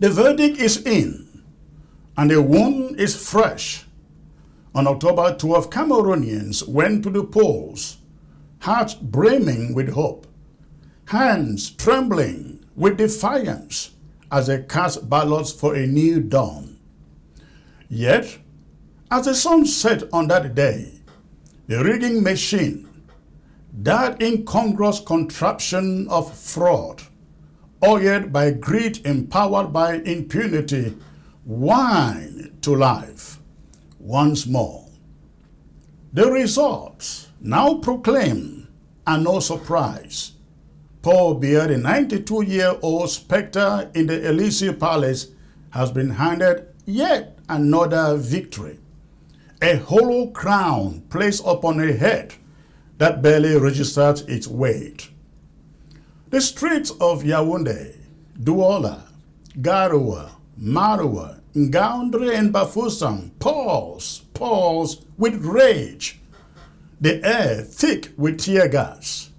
The verdict is in, and the wound is fresh. On October 12, Cameroonians went to the polls, hearts brimming with hope, hands trembling with defiance as they cast ballots for a new dawn. Yet, as the sun set on that day, the rigging machine, that incongruous contraption of fraud, oiled by greed, empowered by impunity, whined to life once more. The results now proclaim, and no surprise, Paul Biya, the 92-year-old specter in the Elysee Palace, has been handed yet another victory. A hollow crown placed upon a head that barely registers its weight. The streets of Yaoundé, Douala, Garoua, Maroua, Ngaoundé, and Bafoussam pulse with rage, the air thick with tear gas,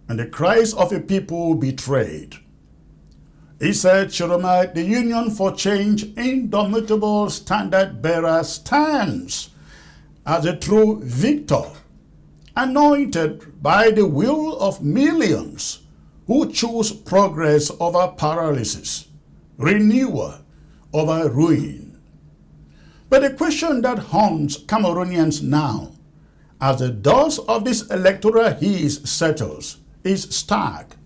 and the cries of a people betrayed. He said, Chiroma, the Union for Change, indomitable standard bearer, stands as a true victor, anointed by the will of millions who choose progress over paralysis, renewal over ruin. But the question that haunts Cameroonians now, as the dust of this electoral heat settles, is stark.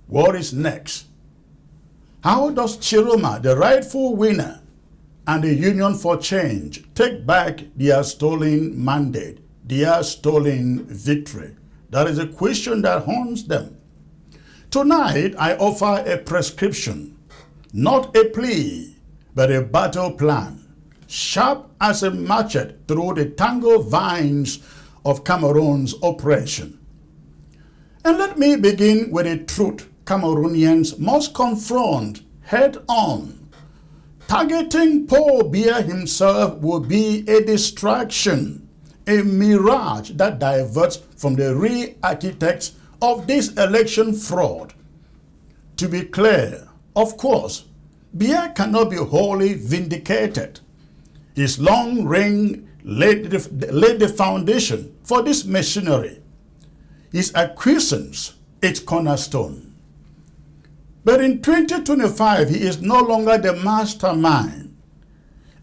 What is next? How does Chiroma, the rightful winner, and the Union for Change take back their stolen mandate, their stolen victory? That is a question that haunts them. Tonight, I offer a prescription, not a plea, but a battle plan, sharp as a machete through the tangled vines of Cameroon's oppression. And let me begin with a truth Cameroonians must confront head-on. Targeting Paul Biya himself will be a distraction, a mirage that diverts from the real architects of this election fraud. To be clear, of course, Biya cannot be wholly vindicated. His long reign laid the foundation for this machinery. His acquiescence, its cornerstone. But in 2025, he is no longer the mastermind.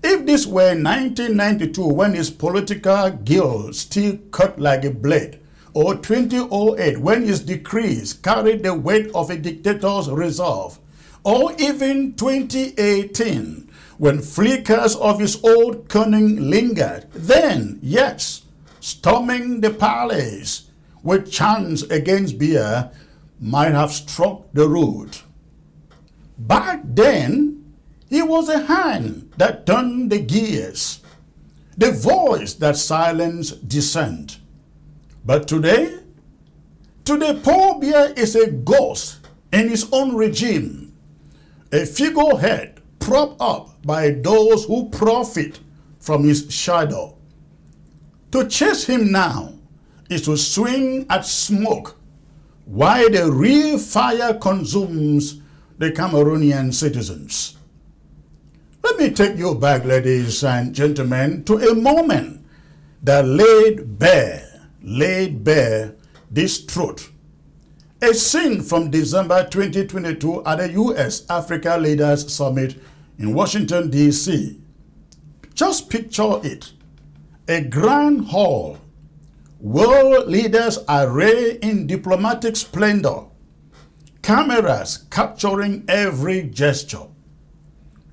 If this were 1992, when his political guilt still cut like a blade, or 2008, when his decrees carried the weight of a dictator's resolve, or even 2018, when flickers of his old cunning lingered, then, yes, storming the palace with chants against Biya might have struck the root. Back then, he was a hand that turned the gears, the voice that silenced dissent. But today Paul Biya is a ghost in his own regime, a figurehead propped up by those who profit from his shadow. To chase him now is to swing at smoke, while the real fire consumes the Cameroonian citizens. Let me take you back, ladies and gentlemen, to a moment that laid bare this truth. A scene from December 2022 at the U.S. Africa Leaders Summit in Washington, D.C. Just picture it. A grand hall, world leaders arrayed in diplomatic splendor, cameras capturing every gesture.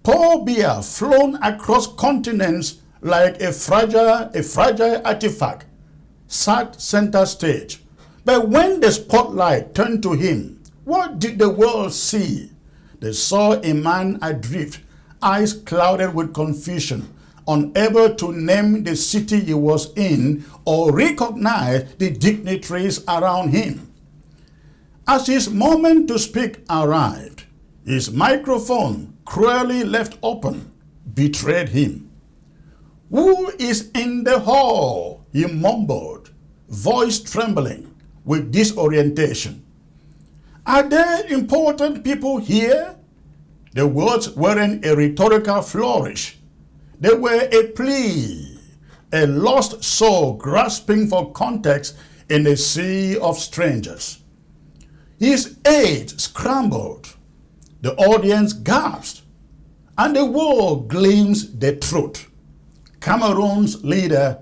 Paul Biya, flown across continents like a fragile artifact, sat center stage. But when the spotlight turned to him, what did the world see? They saw a man adrift, eyes clouded with confusion, unable to name the city he was in or recognize the dignitaries around him. As his moment to speak arrived, his microphone, cruelly left open, betrayed him. "Who is in the hall?" he mumbled, voice trembling with disorientation. "Are there important people here?" The words weren't a rhetorical flourish. They were a plea, a lost soul grasping for context in a sea of strangers. His aides scrambled, the audience gasped, and the world glimpsed the truth. Cameroon's leader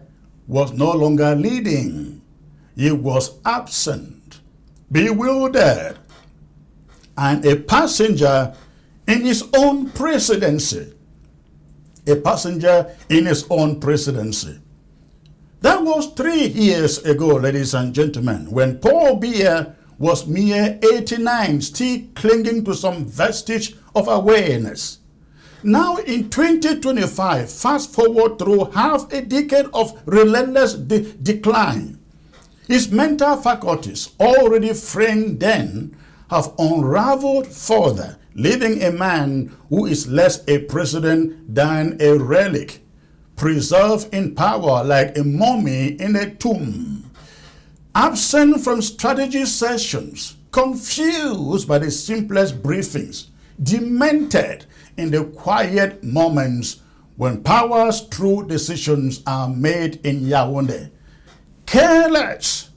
was no longer leading. He was absent, bewildered, and a passenger in his own presidency. A passenger in his own presidency. That was 3 years ago, ladies and gentlemen, when Paul Biya was mere 89, still clinging to some vestige of awareness. Now in 2025, fast forward through half a decade of relentless decline, his mental faculties, already framed then, have unraveled further, leaving a man who is less a president than a relic, preserved in power like a mummy in a tomb, absent from strategy sessions, confused by the simplest briefings, demented in the quiet moments when power's true decisions are made in Yaoundé, careless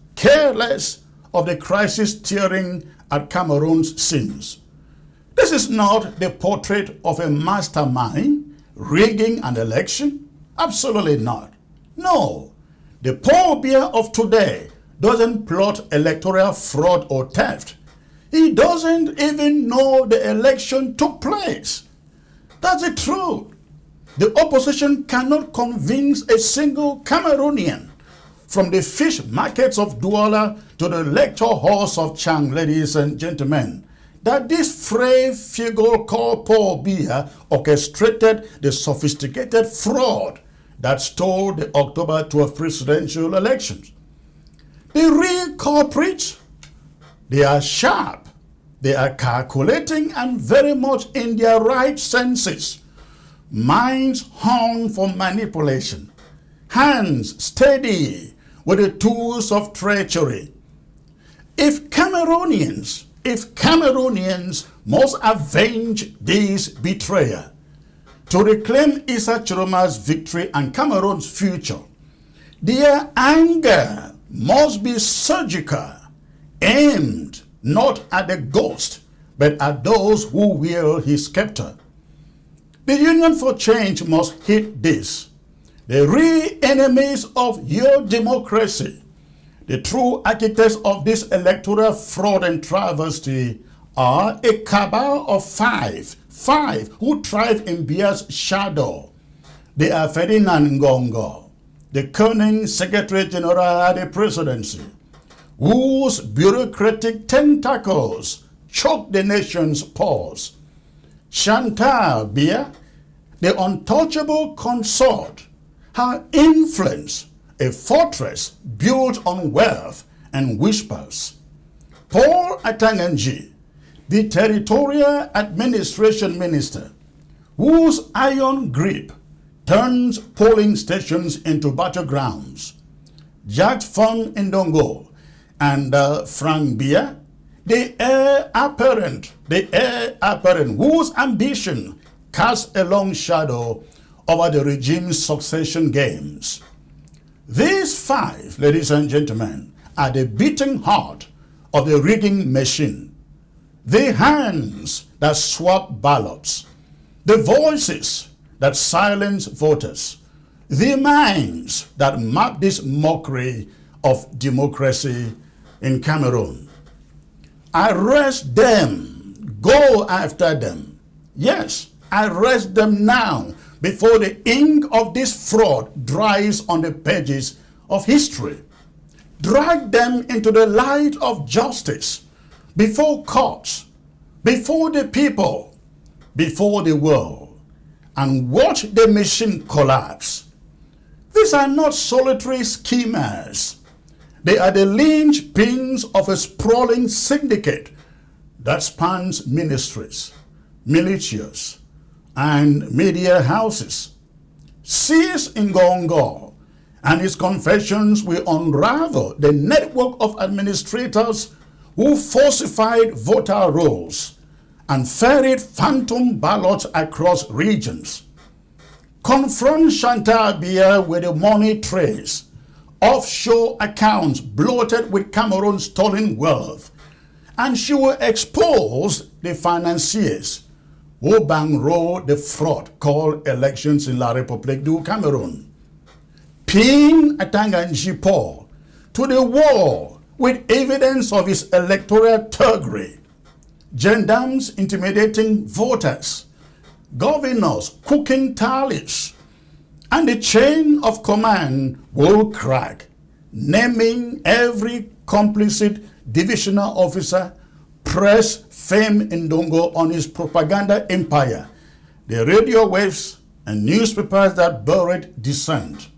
of the crisis tearing at Cameroon's seams. This is not the portrait of a mastermind rigging an election. Absolutely not. No, the Paul Biya of today doesn't plot electoral fraud or theft. He doesn't even know the election took place. That's the truth. The opposition cannot convince a single Cameroonian, from the fish markets of Douala to the lecture halls of Chang, ladies and gentlemen, that this frail figure called Paul Biya orchestrated the sophisticated fraud that stole the October 12 presidential elections. The real culprits, they are sharp, they are calculating and very much in their right senses. Minds honed for manipulation, hands steady with the tools of treachery. If Cameroonians must avenge this betrayer to reclaim Issa Chiroma's victory and Cameroon's future, their anger must be surgical, aimed not at the ghost, but at those who wield his scepter. The Union for Change must hit this. The real enemies of your democracy, the true architects of this electoral fraud and travesty, are a cabal of five who thrive in Biya's shadow. They are Ferdinand Ngongo, the cunning Secretary General at the presidency, whose bureaucratic tentacles choke the nation's pulse. Chantal Biya, the untouchable consort, her influence, a fortress built on wealth and whispers. Paul Atanganji, the territorial administration minister, whose iron grip turns polling stations into battlegrounds. Jacques Fon Ndongo and Frank Biya, the heir apparent, whose ambition casts a long shadow over the regime's succession games. These five, ladies and gentlemen, are the beating heart of the rigging machine, the hands that swap ballots, the voices that silence voters, the minds that map this mockery of democracy in Cameroon. Arrest them, go after them. Yes, arrest them now, before the ink of this fraud dries on the pages of history. Drag them into the light of justice, before courts, before the people, before the world, and watch the machine collapse. These are not solitary schemers. They are the linchpins of a sprawling syndicate that spans ministries, militias, and media houses. Seize Ngongo and his confessions will unravel the network of administrators who falsified voter rolls and ferret phantom ballots across regions. Confront Chantal Biya with the money trace, offshore accounts bloated with Cameroon's stolen wealth, and she will expose the financiers who bankroll the fraud called elections in La République du Cameroon. Pin Atanganji Paul to the wall with evidence of his electoral thuggery. Gendarmes intimidating voters, governors cooking tallies, and the chain of command will crack, naming every complicit divisional officer, press Fame Ndongo on his propaganda empire, the radio waves and newspapers that buried dissent.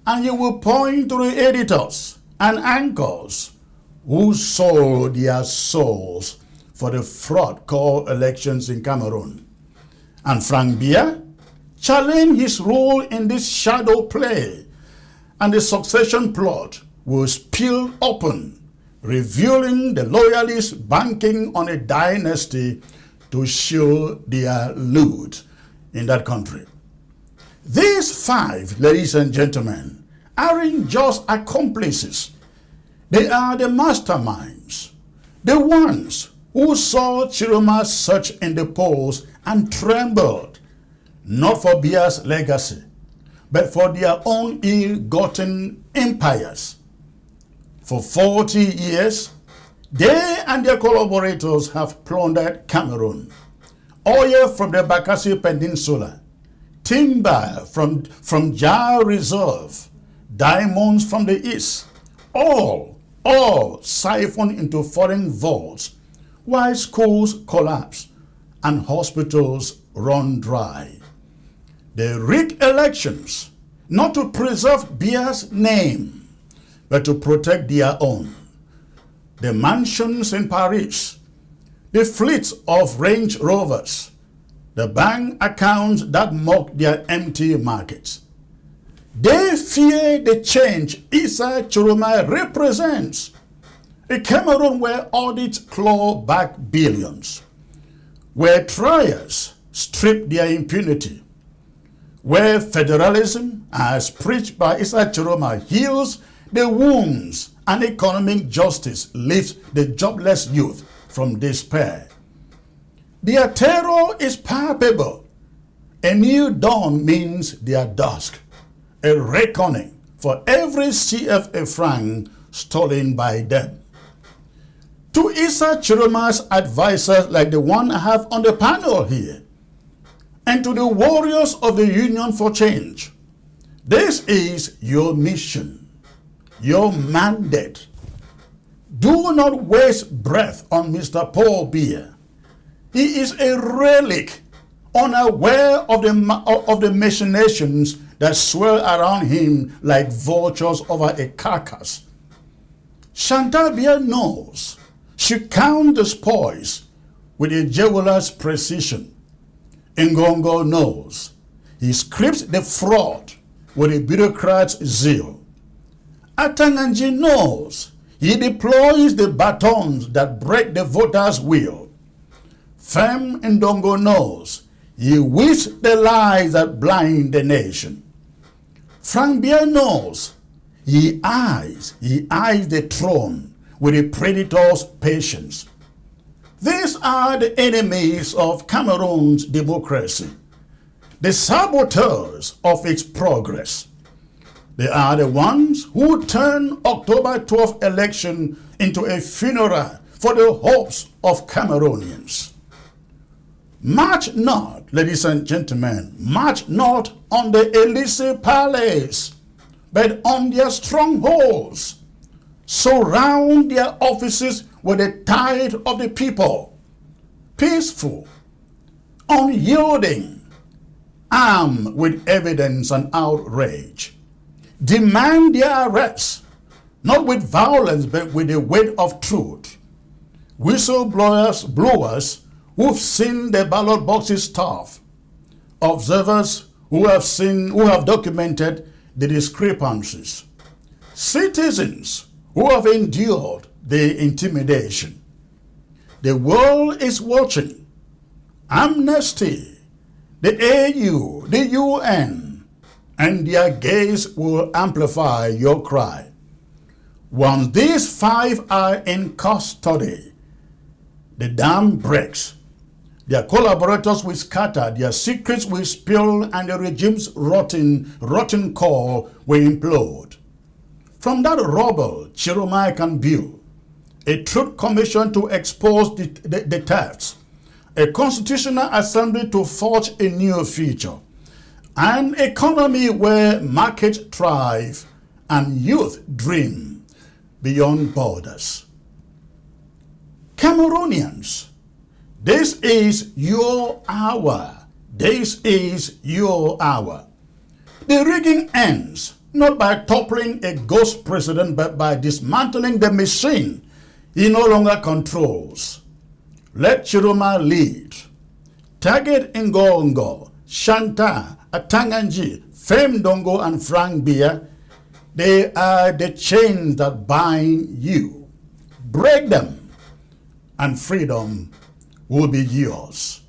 And you will point to the editors and anchors who sold their souls for the fraud called elections in Cameroon. And Frank Biya challenged his role in this shadow play, and the succession plot will spill open, revealing the loyalists banking on a dynasty to shield their loot in that country. These five, ladies and gentlemen, aren't just accomplices. They are the masterminds, the ones who saw Chiroma's surge in the polls and trembled, not for Biya's legacy, but for their own ill-gotten empires. For 40 years, they and their collaborators have plundered Cameroon. Oil from the Bakassi Peninsula, timber from Jar Reserve, diamonds from the east, all siphoned into foreign vaults, while schools collapse and hospitals run dry. They rig elections not to preserve Biya's name, but to protect their own. The mansions in Paris, the fleets of Range Rovers, the bank accounts that mock their empty markets. They fear the change Issa Chiroma represents, a Cameroon where audits claw back billions, where trials strip their impunity, where federalism, as preached by Issa Chiroma, heals the wounds and economic justice lifts the jobless youth from despair. Their terror is palpable. A new dawn means their dusk, a reckoning for every CFA franc stolen by them. To Issa Chiroma's advisors like the one I have on the panel here, and to the warriors of the Union for Change, this is your mission, your mandate. Do not waste breath on Mr. Paul Biya. He is a relic, unaware of the machinations that swirl around him like vultures over a carcass. Chantal Biya knows she counts the spoils with a jeweler's precision. Ngongo knows he scripts the fraud with a bureaucrat's zeal. Atanganji knows he deploys the batons that break the voter's will. Fem Ndongo knows he whisks the lies that blind the nation. Frank Biya knows he eyes the throne with a predator's patience. These are the enemies of Cameroon's democracy, the saboteurs of its progress. They are the ones who turn October 12th election into a funeral for the hopes of Cameroonians. March not, ladies and gentlemen, march not on the Elysee Palace, but on their strongholds. Surround their offices with the tide of the people, peaceful, unyielding, armed with evidence and outrage. Demand their arrests, not with violence, but with the weight of truth. Whistleblowers who've seen the ballot boxes stuff, observers who have documented the discrepancies, citizens who have endured the intimidation. The world is watching, Amnesty, the AU, the UN, and their gaze will amplify your cry. Once these 5 are in custody, the dam breaks. Their collaborators will scatter, their secrets will spill, and the regime's rotten core will implode. From that rubble, Chiromai can build a truth commission to expose the thefts, a constitutional assembly to forge a new future, an economy where markets thrive and youth dream beyond borders. Cameroonians, this is your hour. This is your hour. The rigging ends not by toppling a ghost president, but by dismantling the machine he no longer controls. Let Chiroma lead. Target Ngongo, Shanta, Atanganji, Fem Dongo, and Frank Biya, they are the chains that bind you. Break them, and freedom will be yours.